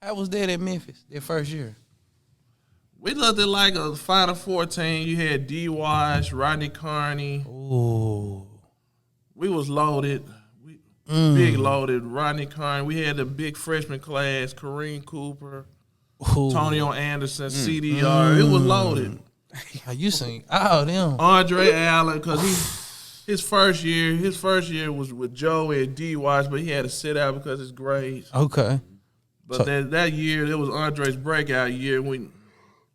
How was that at Memphis that first year? We looked at like a Final Four team. You had D. Wash, Rodney Carney. Ooh. We was loaded. Big loaded. Rodney Carney. We had a big freshman class. Kareem Cooper, Antonio Anderson, CDR. It was loaded. You seen all them. Andre Allen, because his first year was with Joe and D. Wash, but he had to sit out because of his grades. Okay. But that year, it was Andre's breakout year. When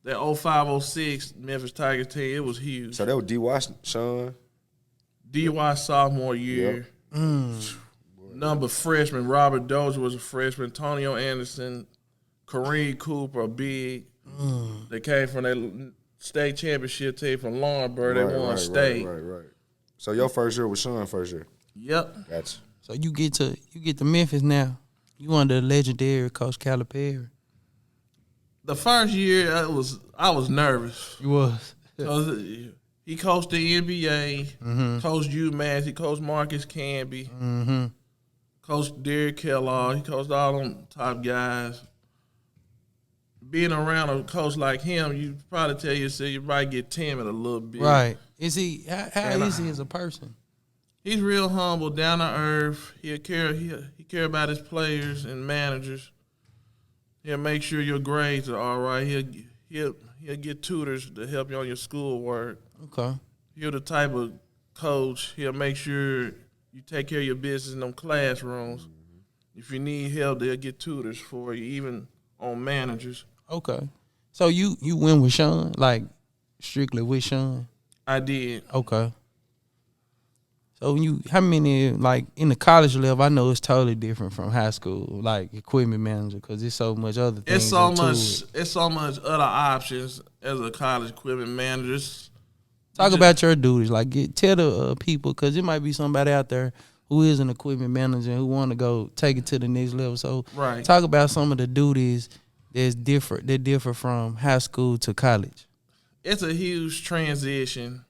that 05-06 Memphis Tigers team, it was huge. So that was D. Wash, Sean? D. Wash sophomore year. Yep. Number freshman, Robert Dozier was a freshman. Antonio Anderson, Kareem Cooper, big. They came from that state championship team from Lawrenceburg. They won state. Right. So your first year was Sean first year? Yep. Gotcha. So you get to Memphis now. You under the legendary Coach Calipari. The first year, I was nervous. You was. He coached the NBA, coached UMass, he coached Marcus Camby, coached Derek Kellogg, he coached all them top guys. Being around a coach like him, you probably tell yourself you probably get timid a little bit. Right. Is he how is he as a person? He's real humble, down to earth. He care about his players and managers. He'll make sure your grades are all right. He'll get tutors to help you on your schoolwork. Okay. He's the type of coach, he'll make sure you take care of your business in them classrooms. If you need help, they'll get tutors for you, even on managers. Okay. So you went with Sean, like strictly with Sean? I did. Okay. So how many, like in the college level, I know it's totally different from high school, like equipment manager, because there's so much other things. It's so much other options as a college equipment manager. Talk about your duties, like tell the people, because there might be somebody out there who is an equipment manager and who want to go take it to the next level. So talk about some of the duties that differ from high school to college. It's a huge transition.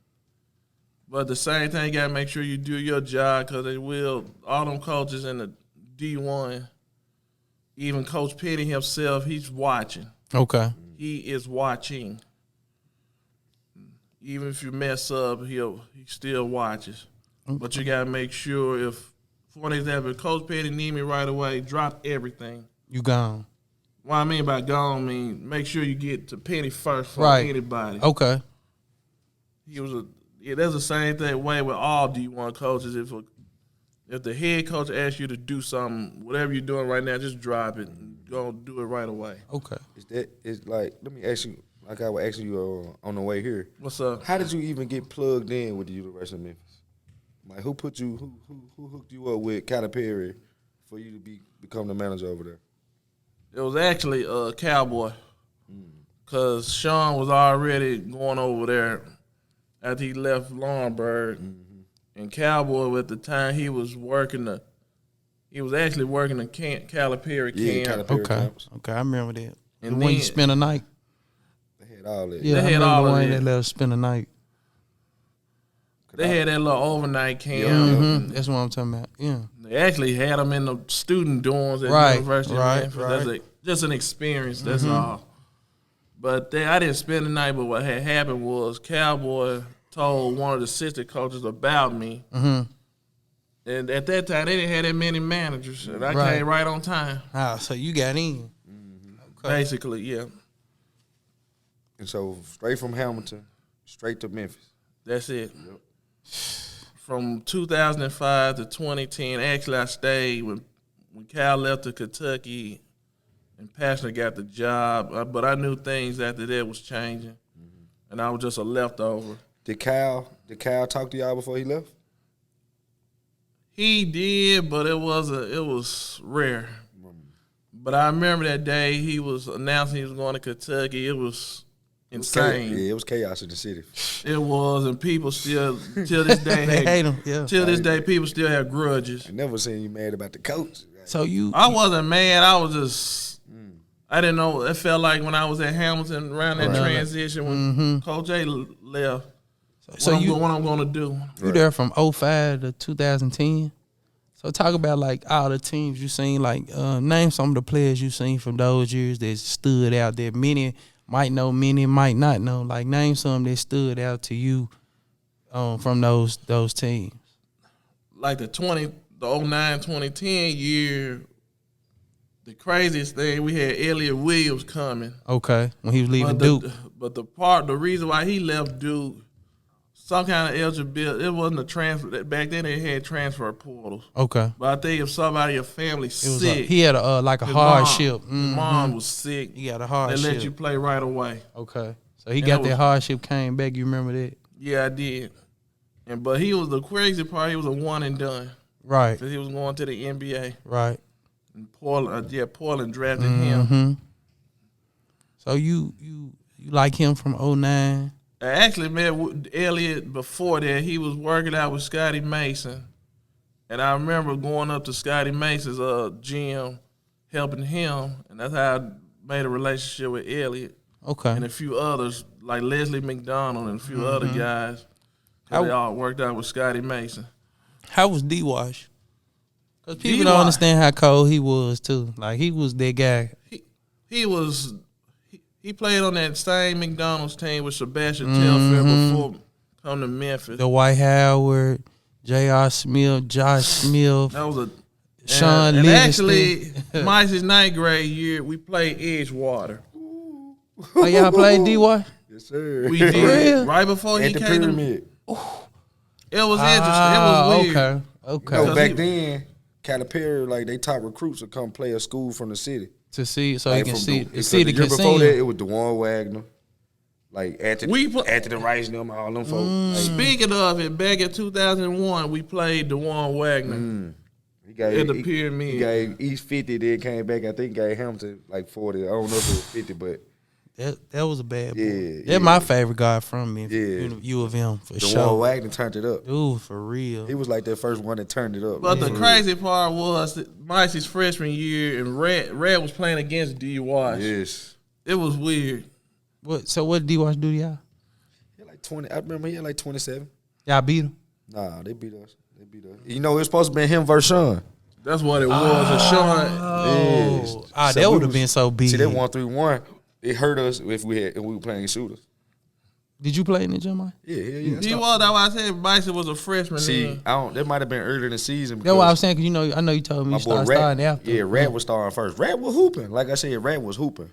But at the same time, you got to make sure you do your job, because all them coaches in the D1, even Coach Petty himself, he's watching. Okay. He is watching. Even if you mess up, he still watches. Okay. But you got to make sure for an example, if Coach Petty need me right away, drop everything. You gone. What I mean by gone, make sure you get to Petty first for anybody. Okay. There's the same way with all D1 coaches. If the head coach asks you to do something, whatever you're doing right now, just drop it and go do it right away. Okay. It's like, let me ask you, like I was asking you on the way here. What's up? How did you even get plugged in with the University of Memphis? Like, who hooked you up with Calipari for you to become the manager over there? It was actually a Cowboy, because Sean was already going over there after he left Lawrenceburg. And Cowboy, at the time, he was actually working the Calipari camp. Calipari camps. Okay, I remember that. And when you spent a night. They had all that. Yeah, they had all of that. They let us spend a night. They had that little overnight camp. That's what I'm talking about. Yeah. They actually had them in the student dorms at the University of Memphis. That's just an experience, that's all. But I didn't spend the night, but what had happened was Cowboy told one of the assistant coaches about me. And at that time, they didn't have that many managers, and I came right on time. So you got in. Okay. Basically, yeah. And so straight from Hamilton, straight to Memphis. That's it. Yep. From 2005 to 2010, actually I stayed when Cal left to Kentucky and Pastner got the job, but I knew things after that was changing, and I was just a leftover. Did Cal talk to y'all before he left? He did, but it was rare. But I remember that day he was announcing he was going to Kentucky. It was insane. It was chaos in the city. It was, and people still, till this day, hate him. Yeah. Till this day, people still have grudges. I never seen you mad about the coach. So I wasn't mad. I was just, I didn't know. It felt like when I was at Hamilton around that transition when Coach A left. What I'm going to do. You there from 05 to 2010? So talk about like all the teams you seen. Like name some of the players you seen from those years that stood out. That many might know, many might not know. Like name some that stood out to you from those teams. Like the 2009-2010 year. The craziest thing, we had Elliott Williams coming. Okay, when he was leaving Duke. But the reason why he left Duke, some kind of eligibility, it wasn't a transfer. Back then they had transfer portals. Okay. But I think if somebody, your family sick. He had a hardship. His mom was sick. He got a hardship. They let you play right away. Okay. So he got that hardship, came back. You remember that? Yeah, I did. But he was the crazy part, he was a one and done. Right. Because he was going to the NBA. Right. And Portland drafted him. So you like him from 2009? I actually met Elliott before that. He was working out with Scotty Mason. And I remember going up to Scotty Mason's gym, helping him. And that's how I made a relationship with Elliott. Okay. And a few others, like Leslie McDonald and a few other guys. They all worked out with Scotty Mason. How was D-Wash? Because people don't understand how cold he was, too. Like, he was that guy. He played on that same McDonald's team with Sebastian Telfair before coming to Memphis. The Dwight Howard, J.R. Smith, Josh Smith. That was Sean and Livingston. Actually, Mike's ninth grade year, we played Edgewater. Oh, y'all played D-Wash? Yes, sir. We did. Right before he At the came pyramid. It was interesting. It was weird. Okay. You know, back then, Calipari, like, they top recruits would come play a school from the city. To see, so like you can see. The year before that, it was DeJuan Wagner. Like, Anthony Rice and them, all them folks. Like, speaking of it, back in 2001, we played DeJuan Wagner at the pyramid. He gave East 50, then came back. I think he gave Hamilton like 40. I don't know if it was 50, but. That was a bad boy. Yeah. That's my favorite guy from me. Yeah. UofM, for DeJuan sure. Wagner turned it up. Dude, for real. He was like that first one that turned it up. But the crazy part was that Mike's freshman year, and Red was playing against D-Wash. Yes. It was weird. So what did D-Wash do to y'all? He had like 20. I remember he had like 27. Y'all beat him? Nah, they beat us. You know, it was supposed to be him versus Sean. That's what it was. And Sean. Yes. That would have been so big. See, that 1-3-1. It hurt us if we were playing shooters. Did you play in the gym, Mike? Yeah. He was. That's why I said Bison was a freshman. See, that might have been earlier in the season. That's what I was saying, because I know you told me you started starting after. Yeah, Rat was starting first. Rat was hooping. Like I said, Rat was hooping.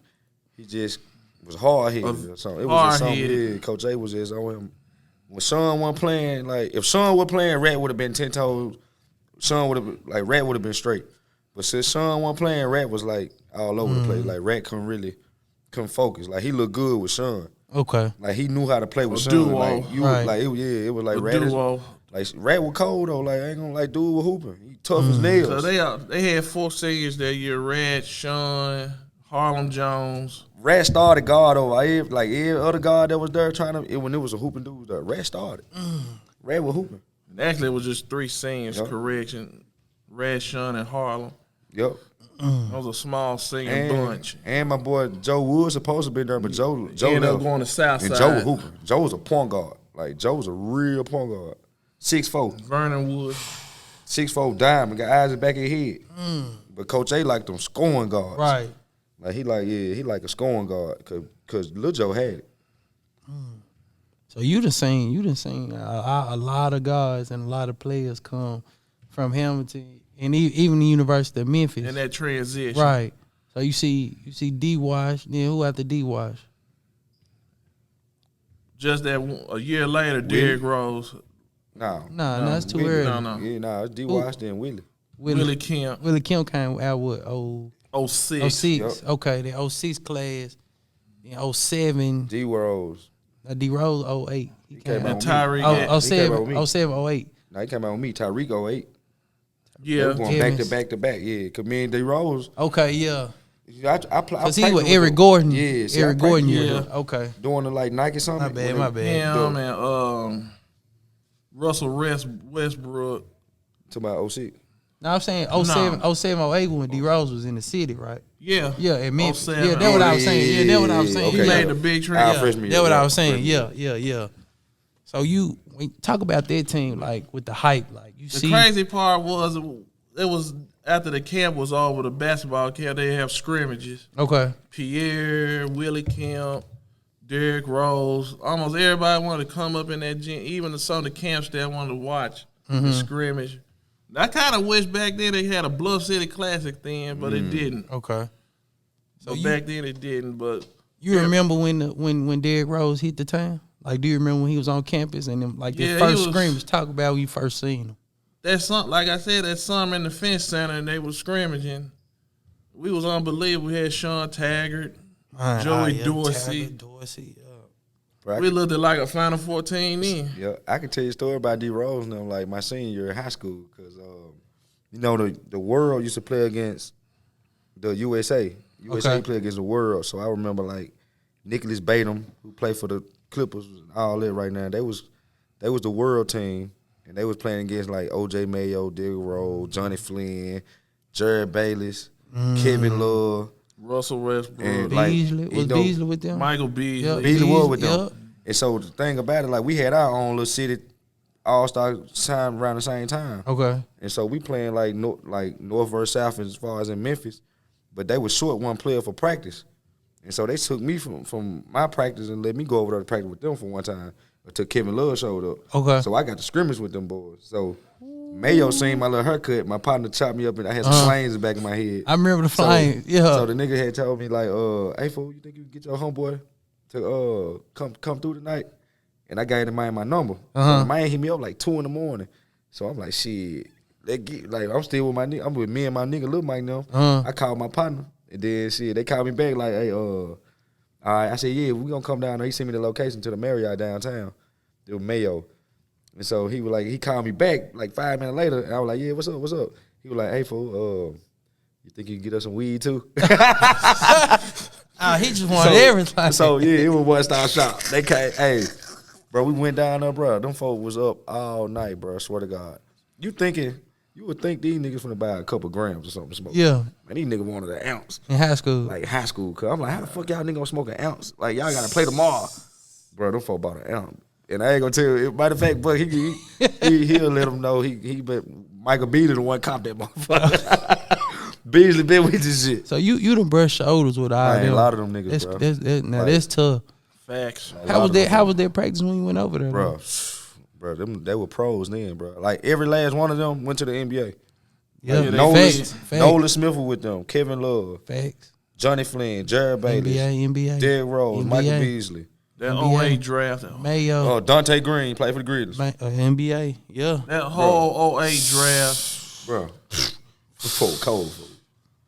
He just was hard-headed or something. It was just something. Yeah, Coach A was just on him. When Sean wasn't playing, like, if Sean was playing, Rat would have been 10 toes. Rat would have been straight. But since Sean wasn't playing, Rat was, like, all over the place. Like, Rat couldn't focus. Like, he looked good with Sean. Okay. Like, he knew how to play with Sean. Duo. Like, it was like Rat. Like, Rat was cold, though. Like, I ain't gonna, like, dude was hooping. He tough as nails. So they had 4 seniors that year: Rat, Sean, Harlem Jones. Rat started guard over. Every other guard that was there when it was a hooping dude there, Rat started. Rat was hooping. Actually, it was just 3 seniors, correction. Rat, Sean, and Harlem. Yep. That was a small senior bunch. And my boy Joe Wood supposed to be there, but Joe ended up going to Southside. And Joe was hooping. Joe was a point guard. Like, Joe was a real point guard. 6'4". Vernon Wood. 6'4" diamond, got eyes in the back of his head. But Coach A liked them scoring guards. Right. Like, he like a scoring guard, because Lil Joe had it. So you done seen a lot of guys and a lot of players come from Hamilton and even the University of Memphis. And that transition. Right. So you see D-Wash, then who after D-Wash? Just that a year later, Derrick Rose. No, that's too early. No. Yeah, it's D-Wash, then Willie. Willie Kemp. Willie Kemp came out with 06. Yep. Okay, the 06 class. Then 07. D-Rose. D-Rose 08. He came out. And Tyreek. 07, 08. No, he came out with me. Tyreek 08. Yeah. They going back to back to back. Yeah, because me and D-Rose. Okay, yeah. Because he was Eric Gordon. Yeah. Eric Gordon, yeah. Okay. Doing the, like, Nike something. My bad. Yeah, man. Russell Westbrook. To about 06. No, I'm saying 07, 08 when D-Rose was in the city, right? Yeah. Yeah, at Memphis. 07. Yeah, that's what I was saying. Yeah, that's what I was saying. Okay. He made the big transition. That's what I was saying. Yeah. So when you talk about that team, like, with the hype, like, you see. The crazy part was it was after the camp was over, the basketball camp, they have scrimmages. Okay. Pierre, Willie Kemp, Derrick Rose, almost everybody wanted to come up in that gym. Even some of the camp staff wanted to watch the scrimmage. I kind of wish back then they had a Bluff City Classic then, but it didn't. Okay. So back then it didn't, but you remember when Derrick Rose hit the town? Like, do you remember when he was on campus and them, like the first scrimmage? Talk about when you first seen him. That like I said, that summer in the Fence Center, and they was scrimmaging. We was unbelievable. We had Sean Taggart, Joey Dorsey. Bro, we looked at like a Final 14 then. Yeah, I can tell you a story about D Rose and them, like my senior year in high school, because you know the world used to play against the USA. USA play against the world. So I remember like Nicholas Batum, who played for the Clippers and all that right now. They was the world team, and they was playing against like O.J. Mayo, Derrick Rose, Johnny Flynn, Jared Bayless, Kevin Love, Russell Westbrook, and Beasley with them? Michael Beasley. Yep. Beasley was with them. And so the thing about it, like we had our own little city all-star time around the same time. Okay. And so we playing like north versus south as far as in Memphis, but they was short one player for practice. And so they took me from my practice and let me go over there to practice with them for one time until Kevin Love showed up. Okay. So I got to scrimmage with them boys. So Mayo seen my little haircut. My partner chopped me up and I had some flames in the back of my head. I remember the flames. So the nigga had told me like, hey fool, you think you can get your homeboy to come through tonight? And I gave him my number. So man hit me up like 2 in the morning. So I'm like, shit. I'm still with my nigga. I'm with me and my nigga Lil Mike now. I called my partner. And then shit, they called me back like, hey, all right. I said, yeah, we gonna come down there. He sent me the location to the Marriott downtown. It was Mayo. And so he was like, he called me back like 5 minutes later. And I was like, yeah, what's up? He was like, hey, fool, you think you can get us some weed too? He just wanted everything. So yeah, it was one-stop shop. They came, hey, bro, we went down there, bro. Them folks was up all night, bro. I swear to God. You would think these niggas finna buy a couple grams or something to smoke. Yeah. Man, these niggas wanted an ounce. In high school. Like high school. Cause I'm like, how the fuck y'all niggas gonna smoke an ounce? Like, y'all gotta play tomorrow. Bro, them folks bought an ounce. And I ain't gonna tell you, matter of fact, but he'll let them know Michael Beasley the one cop that motherfucker. Beasley been with this shit. So you done brushed shoulders with all them. A lot of them niggas, bro. That's tough. Facts. How was their practice when you went over there? Bro, they were pros then, bro. Like every last one of them went to the NBA. Yeah, like, Nolan Smith was with them, Kevin Love, facts. Johnny Flynn, Jared Bayless, NBA, Derrick Rose, Michael Beasley. That 08 draft. Mayo. Dante Green played for the Grizzlies. NBA, yeah. That whole 08 draft. Bro, cold.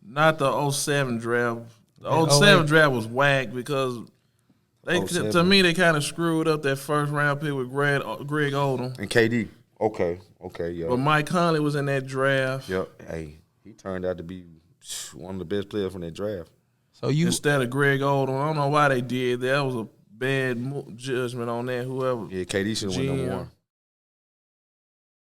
Not the 07 draft. The 07 draft was whack because to me they kind of screwed up that first round pick with Greg Oldham. And KD. Okay, yeah. But Mike Conley was in that draft. Yep. Hey, he turned out to be one of the best players from that draft. So instead of Greg Oldham, I don't know why they did that. That was a bad judgment on that. Whoever. Yeah, KD should have won number 1.